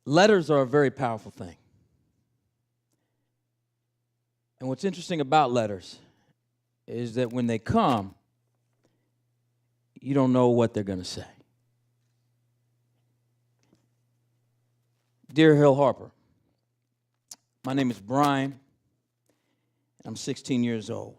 Letters are a very powerful thing. And what's interesting about letters is that when they come, you don't know what they're going to say. Dear Hill Harper, my name is Brian. I'm 16 years old.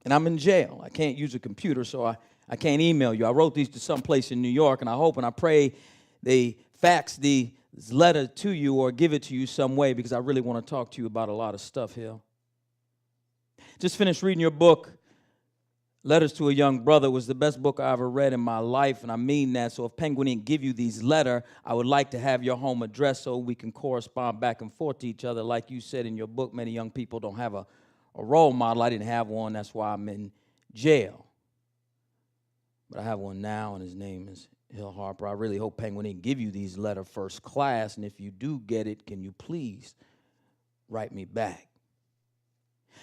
And I'm in jail. I can't use a computer, so I can't email you. I wrote these to someplace in New York, and I hope and I pray they fax the letter to you or give it to you some way, because I really want to talk to you about a lot of stuff, Hill. Just finished reading your book, Letters to a Young Brother. It was the best book I ever read in my life, and I mean that. So if Penguin didn't give you these letters, I would like to have your home address so we can correspond back and forth to each other. Like you said in your book, many young people don't have a role model. I didn't have one. That's why I'm in jail. But I have one now, and his name is Hill Harper. I really hope Penguin didn't give you these letters first class, and if you do get it, can you please write me back?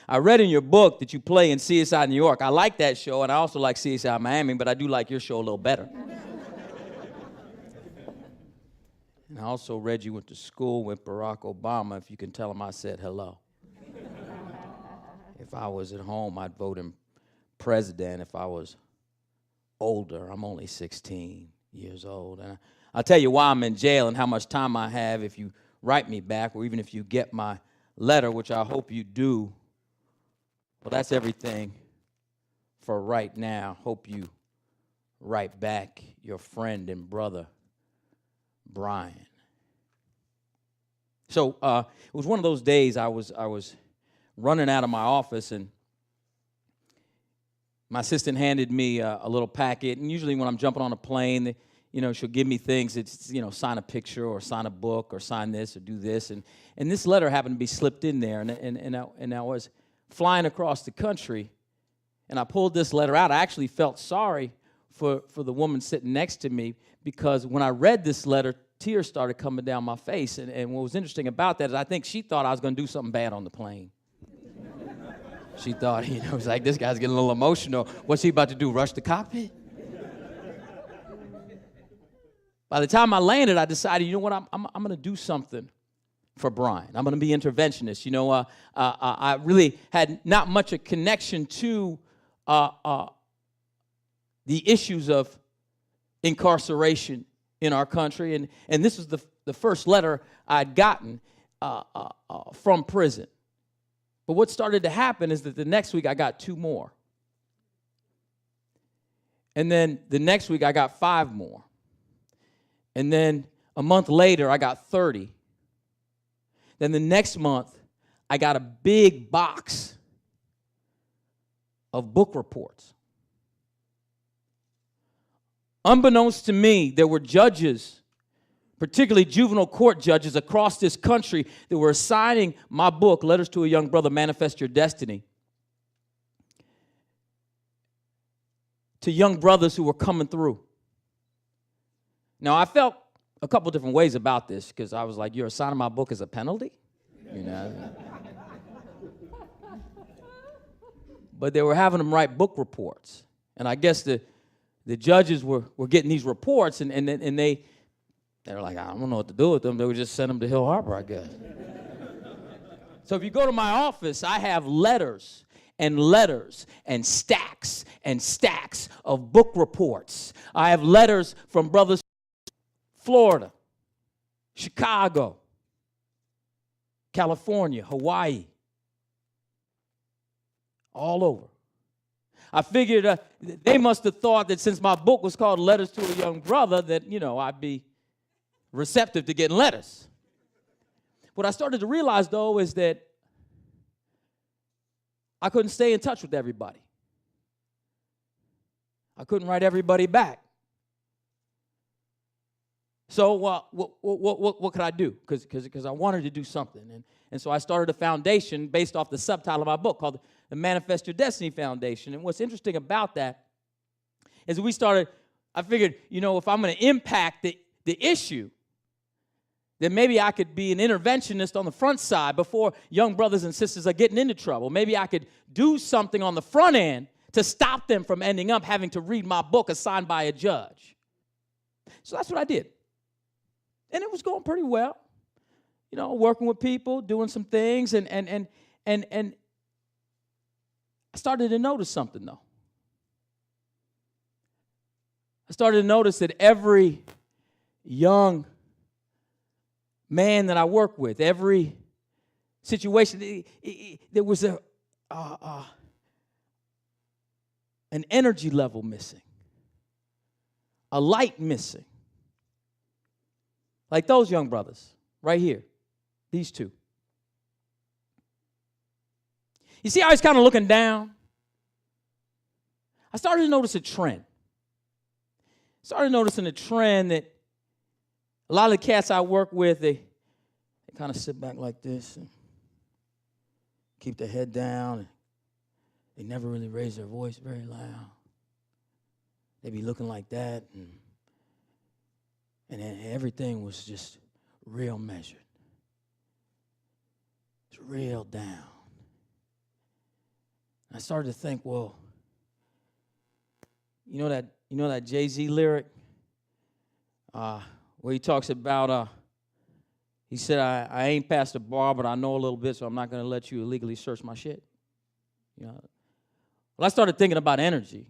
I read in your book that you play in CSI New York. I like that show, and I also like CSI Miami, but I do like your show a little better. And I also read you went to school with Barack Obama. If you can tell him I said hello. If I was at home, I'd vote him president. If I was older, I'm only 16 years old. And I'll tell you why I'm in jail and how much time I have if you write me back, or even if you get my letter, which I hope you do. Well, that's everything for right now. Hope you write back, your friend and brother, Brian. So it was one of those days I was running out of my office, and my assistant handed me a little packet. And usually when I'm jumping on a plane, she'll give me things. It's, sign a picture or sign a book or sign this or do this. And this letter happened to be slipped in there. And I was flying across the country, and I pulled this letter out. I actually felt sorry for the woman sitting next to me, because when I read this letter, tears started coming down my face. And what was interesting about that is I think she thought I was going to do something bad on the plane. She thought, it was like, this guy's getting a little emotional. What's he about to do, rush the cockpit? By the time I landed, I decided, you know what, I'm going to do something for Brian. I'm going to be interventionist. I really had not much a connection to the issues of incarceration in our country. And this was the first letter I'd gotten from prison. But what started to happen is that the next week I got 2 more. And then the next week I got 5 more. And then a month later I got 30. Then the next month I got a big box of book reports. Unbeknownst to me, there were judges, particularly juvenile court judges across this country, that were assigning my book, Letters to a Young Brother, Manifest Your Destiny, to young brothers who were coming through. Now, I felt a couple different ways about this, because I was like, you're assigning my book as a penalty? But they were having them write book reports. And I guess the judges were getting these reports, and they were like, I don't know what to do with them. They would just send them to Hill Harper, I guess. So if you go to my office, I have letters and stacks of book reports. I have letters from brothers from Florida, Chicago, California, Hawaii, all over. I figured they must have thought that since my book was called Letters to a Young Brother, that, I'd be receptive to getting letters. What I started to realize, though, is that I couldn't stay in touch with everybody. I couldn't write everybody back. So what could I do? Because I wanted to do something. And so I started a foundation based off the subtitle of my book called the Manifest Your Destiny Foundation. And what's interesting about that is I figured, if I'm going to impact the issue, then maybe I could be an interventionist on the front side before young brothers and sisters are getting into trouble. Maybe I could do something on the front end to stop them from ending up having to read my book assigned by a judge. So that's what I did. And it was going pretty well. You know, working with people, doing some things, and I started to notice something, though. I started to notice that every young man that I work with, every situation, there was an energy level missing, a light missing. Like those young brothers right here, these two. You see how he's kind of looking down? I started to notice a trend. Started noticing a trend that a lot of the cats I work with, they kind of sit back like this and keep their head down. And they never really raise their voice very loud. They be looking like that, and everything was just real measured. It's real down. I started to think, well, you know that Jay-Z lyric where he talks about, he said, I ain't past the bar, but I know a little bit, so I'm not going to let you illegally search my shit. You know? Well, I started thinking about energy.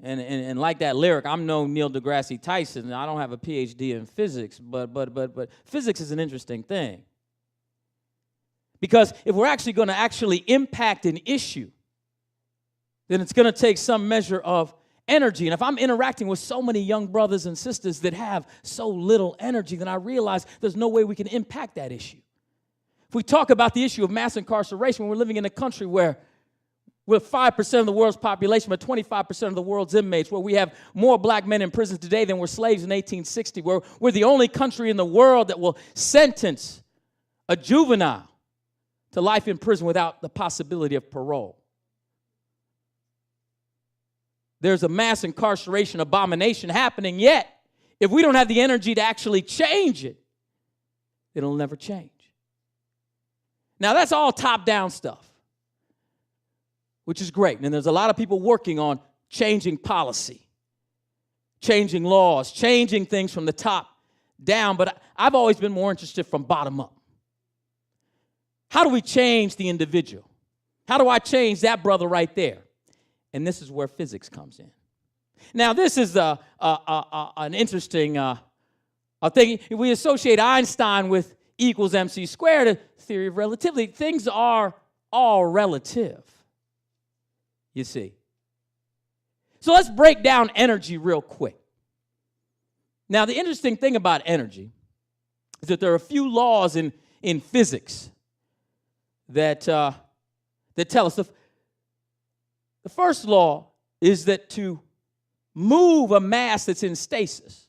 And like that lyric, I'm no Neil deGrasse Tyson, and I don't have a PhD in physics, but physics is an interesting thing. Because if we're actually going to impact an issue, then it's going to take some measure of energy. And if I'm interacting with so many young brothers and sisters that have so little energy, then I realize there's no way we can impact that issue. If we talk about the issue of mass incarceration, we're living in a country where we're 5% of the world's population, but 25% of the world's inmates, where we have more black men in prison today than were slaves in 1860, where we're the only country in the world that will sentence a juvenile to life in prison without the possibility of parole. There's a mass incarceration abomination happening, yet if we don't have the energy to actually change it, it'll never change. Now, that's all top-down stuff, which is great. And there's a lot of people working on changing policy, changing laws, changing things from the top down, but I've always been more interested from bottom up. How do we change the individual? How do I change that brother right there? And this is where physics comes in. Now, this is an interesting thing. We associate Einstein with E equals MC squared, a theory of relativity. Things are all relative, you see. So let's break down energy real quick. Now, the interesting thing about energy is that there are a few laws in physics that tell us. The first law is that to move a mass that's in stasis,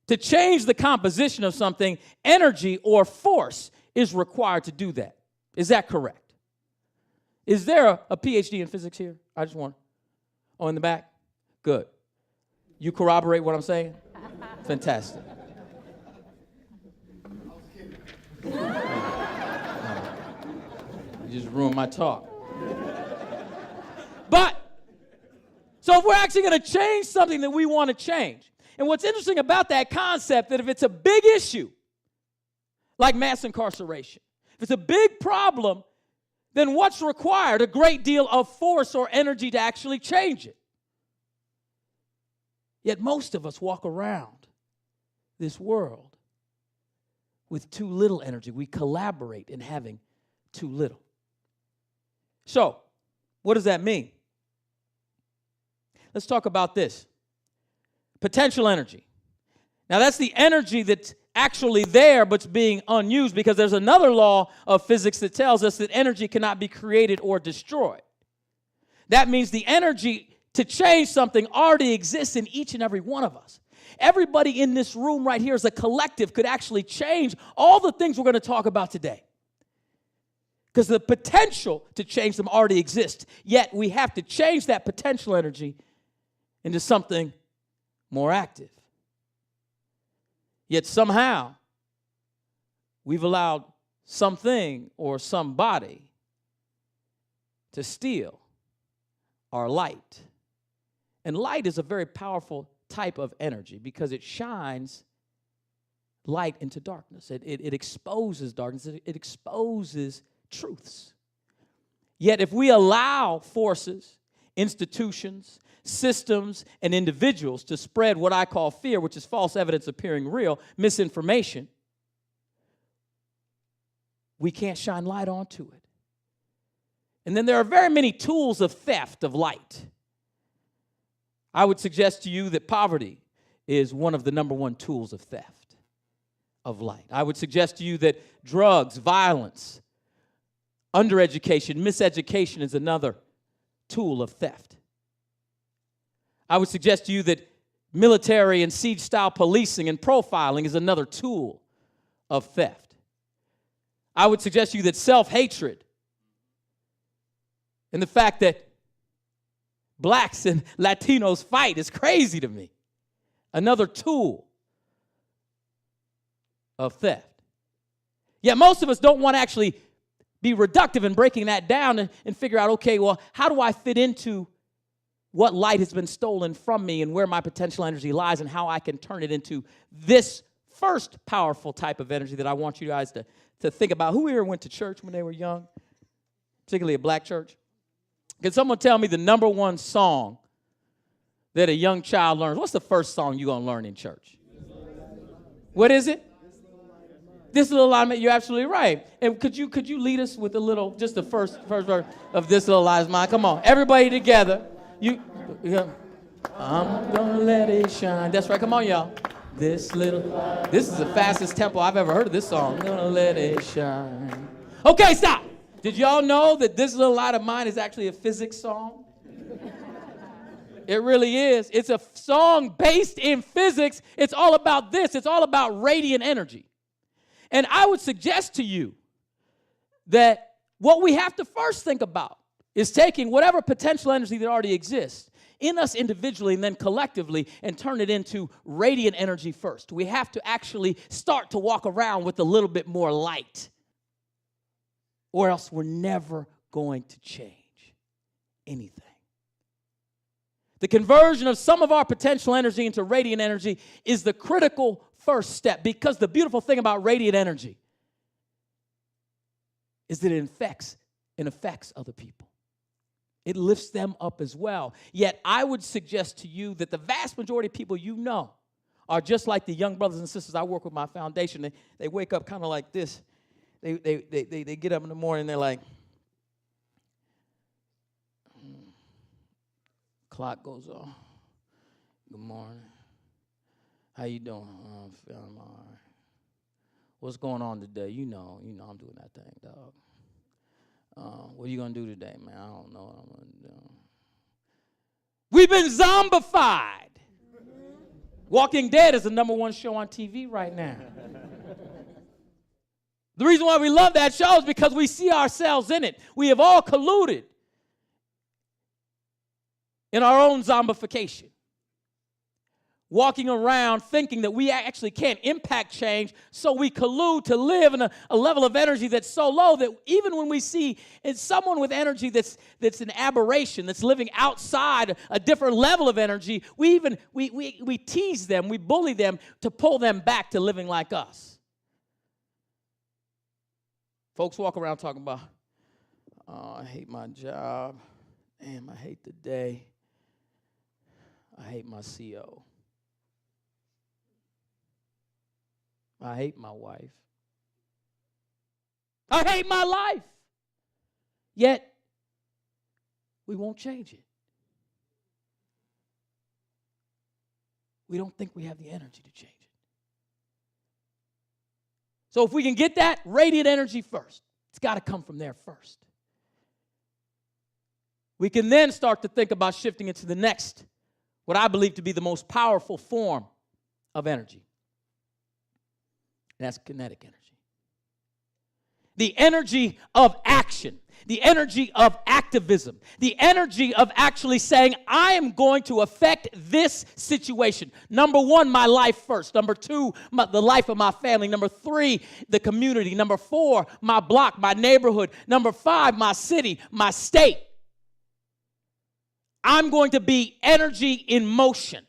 to change the composition of something, energy or force is required to do that. Is that correct? Is there a PhD in physics here? I just want. Oh, in the back? Good. You corroborate what I'm saying? Fantastic. You just ruined my talk. But, so if we're actually going to change something that we want to change, and what's interesting about that concept, that if it's a big issue, like mass incarceration, if it's a big problem, then what's required? A great deal of force or energy to actually change it. Yet most of us walk around this world with too little energy. We collaborate in having too little. So, what does that mean? Let's talk about this. Potential energy. Now, that's the energy that's actually there but's being unused, because there's another law of physics that tells us that energy cannot be created or destroyed. That means the energy to change something already exists in each and every one of us. Everybody in this room right here as a collective could actually change all the things we're going to talk about today, because the potential to change them already exists. Yet we have to change that potential energy into something more active. Yet somehow we've allowed something or somebody to steal our light. And light is a very powerful type of energy because it shines light into darkness. It exposes darkness. It exposes truths. Yet if we allow forces, institutions, systems, and individuals to spread what I call fear, which is false evidence appearing real, misinformation, we can't shine light onto it. And then there are very many tools of theft of light. I would suggest to you that poverty is one of the number one tools of theft of light. I would suggest to you that drugs, violence, undereducation, miseducation is another tool of theft. I would suggest to you that military and siege-style policing and profiling is another tool of theft. I would suggest to you that self-hatred and the fact that blacks and Latinos fight is crazy to me. Another tool of theft. Yet most of us don't want to actually be reductive in breaking that down and figure out, okay, well, how do I fit into what light has been stolen from me and where my potential energy lies and how I can turn it into this first powerful type of energy that I want you guys to think about. Who here went to church when they were young, particularly a black church? Can someone tell me the number one song that a young child learns? What's the first song you're going to learn in church? What is it? This Little Light of Mine. You're absolutely right. And could you lead us with just the first verse of This Little Light of Mine? Come on, everybody together. I'm gonna let it shine. That's right. Come on, y'all. This is the fastest tempo I've ever heard of this song. I'm gonna let it shine. Okay, stop. Did y'all know that This Little Light of Mine is actually a physics song? It really is. It's a song based in physics. It's all about this. It's all about radiant energy. And I would suggest to you that what we have to first think about is taking whatever potential energy that already exists in us individually and then collectively and turn it into radiant energy first. We have to actually start to walk around with a little bit more light, or else we're never going to change anything. The conversion of some of our potential energy into radiant energy is the critical first step, because the beautiful thing about radiant energy is that it affects other people. It lifts them up as well. Yet I would suggest to you that the vast majority of people you know are just like the young brothers and sisters I work with my foundation. They wake up kind of like this. They get up in the morning and they're like, clock goes off. Good morning. How you doing? I'm feeling all right. What's going on today? You know I'm doing that thing, dog. What are you going to do today, man? I don't know what I'm going to do. We've been zombified. Walking Dead is the number one show on TV right now. The reason why we love that show is because we see ourselves in it. We have all colluded in our own zombification. Walking around thinking that we actually can't impact change, so we collude to live in a level of energy that's so low that even when we see it's someone with energy that's an aberration, that's living outside a different level of energy, we tease them, we bully them to pull them back to living like us. Folks walk around talking about, oh, I hate my job. Damn, I hate the day. I hate my CO. I hate my wife. I hate my life. Yet, we won't change it. We don't think we have the energy to change it. So if we can get that radiant energy first, it's got to come from there first. We can then start to think about shifting it to the next, what I believe to be the most powerful form of energy. And that's kinetic energy. The energy of action, the energy of activism, the energy of actually saying, I am going to affect this situation. Number one, my life first. Number two, the life of my family. Number three, the community. Number four, my block, my neighborhood. Number five, my city, my state. I'm going to be energy in motion.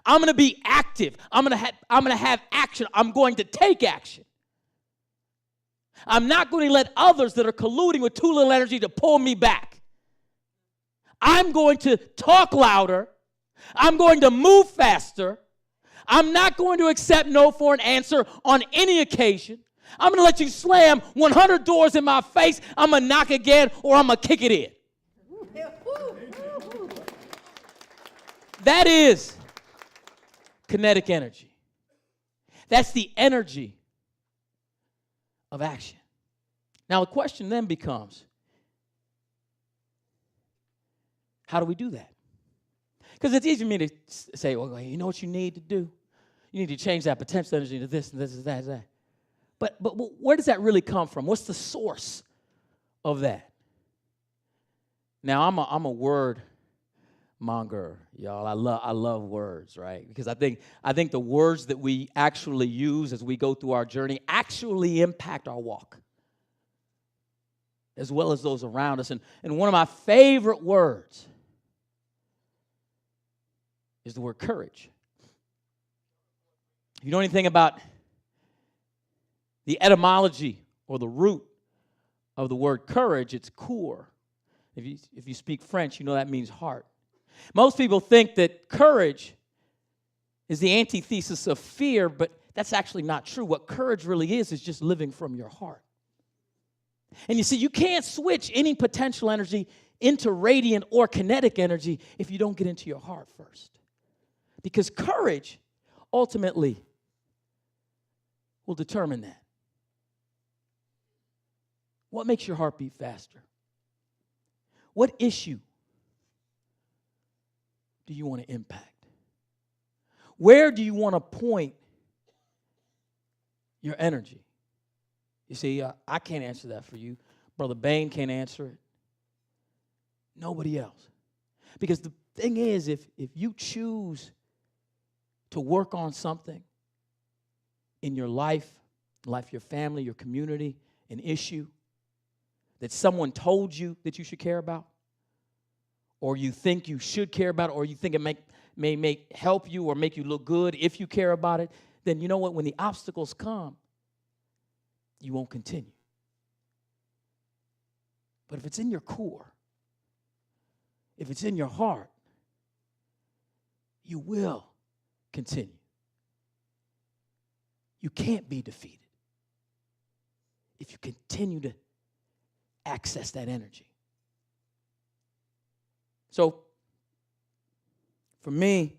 I'm going to be active. I'm going to have action. I'm going to take action. I'm not going to let others that are colluding with too little energy to pull me back. I'm going to talk louder. I'm going to move faster. I'm not going to accept no for an answer on any occasion. I'm going to let you slam 100 doors in my face. I'm going to knock again, or I'm going to kick it in. That is kinetic energy. That's the energy of action. Now, the question then becomes, how do we do that? Because it's easy for me to say, well, you know what you need to do? You need to change that potential energy to this and this and that and that. But where does that really come from? What's the source of that? Now, I'm a word monger, y'all. I love words, right? Because I think the words that we actually use as we go through our journey actually impact our walk, as well as those around us. And one of my favorite words is the word courage. If you know anything about the etymology or the root of the word courage, it's cœur. If you speak French, you know that means heart. Most people think that courage is the antithesis of fear, but that's actually not true. What courage really is just living from your heart. And you see, you can't switch any potential energy into radiant or kinetic energy if you don't get into your heart first. Because courage ultimately will determine that. What makes your heart beat faster? What issue do you want to impact? Where do you want to point your energy? You see, I can't answer that for you. Brother Bain can't answer it. Nobody else. Because the thing is, if you choose to work on something in your life of your family, your community, an issue that someone told you that you should care about, or you think you should care about, or you think it may help you or make you look good if you care about it, then you know what? When the obstacles come, you won't continue. But if it's in your core, if it's in your heart, you will continue. You can't be defeated if you continue to access that energy. So, for me,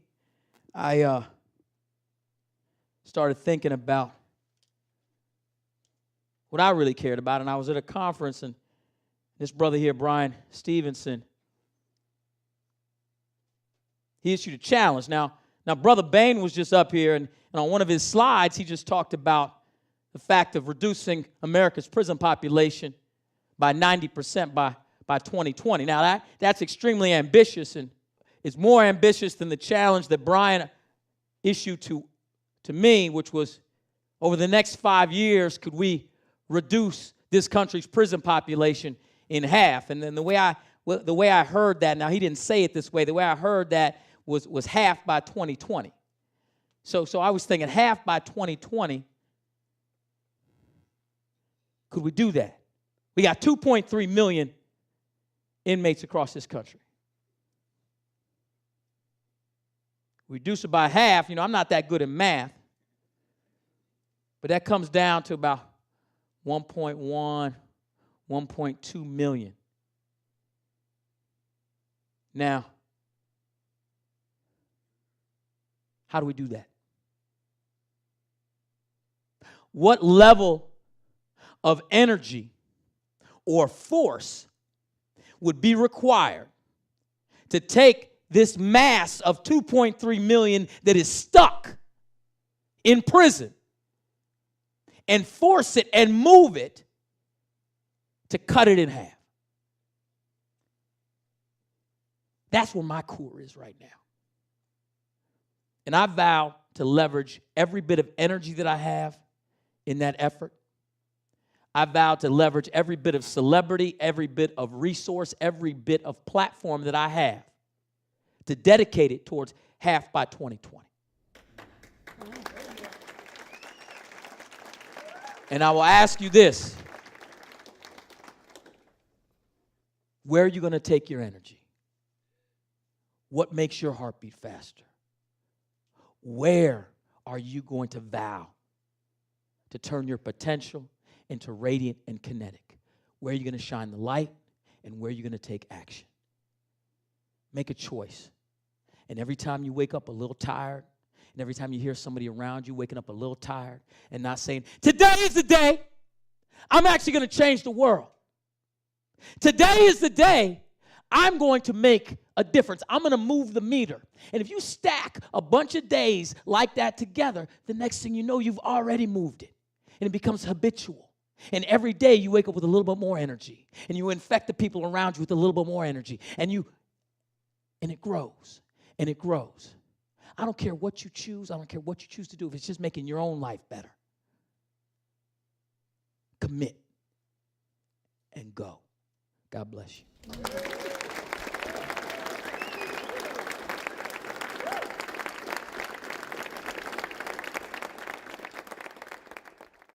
I started thinking about what I really cared about, and I was at a conference, and this brother here, Brian Stevenson, he issued a challenge. Now, Brother Bain was just up here, and on one of his slides, he just talked about the fact of reducing America's prison population by 90% by 2020. Now, that's extremely ambitious, and it's more ambitious than the challenge that Brian issued to me, which was over the next 5 years, could we reduce this country's prison population in half? And then the way I heard that, now he didn't say it this way, the way I heard that was half by 2020. So I was thinking half by 2020, could we do that? We got 2.3 million inmates across this country. Reduce it by half. You know, I'm not that good at math, but that comes down to about 1.1, 1.2 million. Now, how do we do that? What level of energy or force would be required to take this mass of 2.3 million that is stuck in prison and force it and move it to cut it in half? That's where my core is right now. And I vow to leverage every bit of energy that I have in that effort. I vow to leverage every bit of celebrity, every bit of resource, every bit of platform that I have to dedicate it towards half by 2020. And I will ask you this. Where are you going to take your energy? What makes your heart beat faster? Where are you going to vow to turn your potential into radiant and kinetic? Where are you going to shine the light and where are you going to take action? Make a choice. And every time you wake up a little tired, and every time you hear somebody around you waking up a little tired and not saying, today is the day I'm actually going to change the world. Today is the day I'm going to make a difference. I'm going to move the meter. And if you stack a bunch of days like that together, the next thing you know, you've already moved it. And it becomes habitual. And every day you wake up with a little bit more energy. And you infect the people around you with a little bit more energy. And it grows. And it grows. I don't care what you choose. I don't care what you choose to do. If it's just making your own life better. Commit and go. God bless you.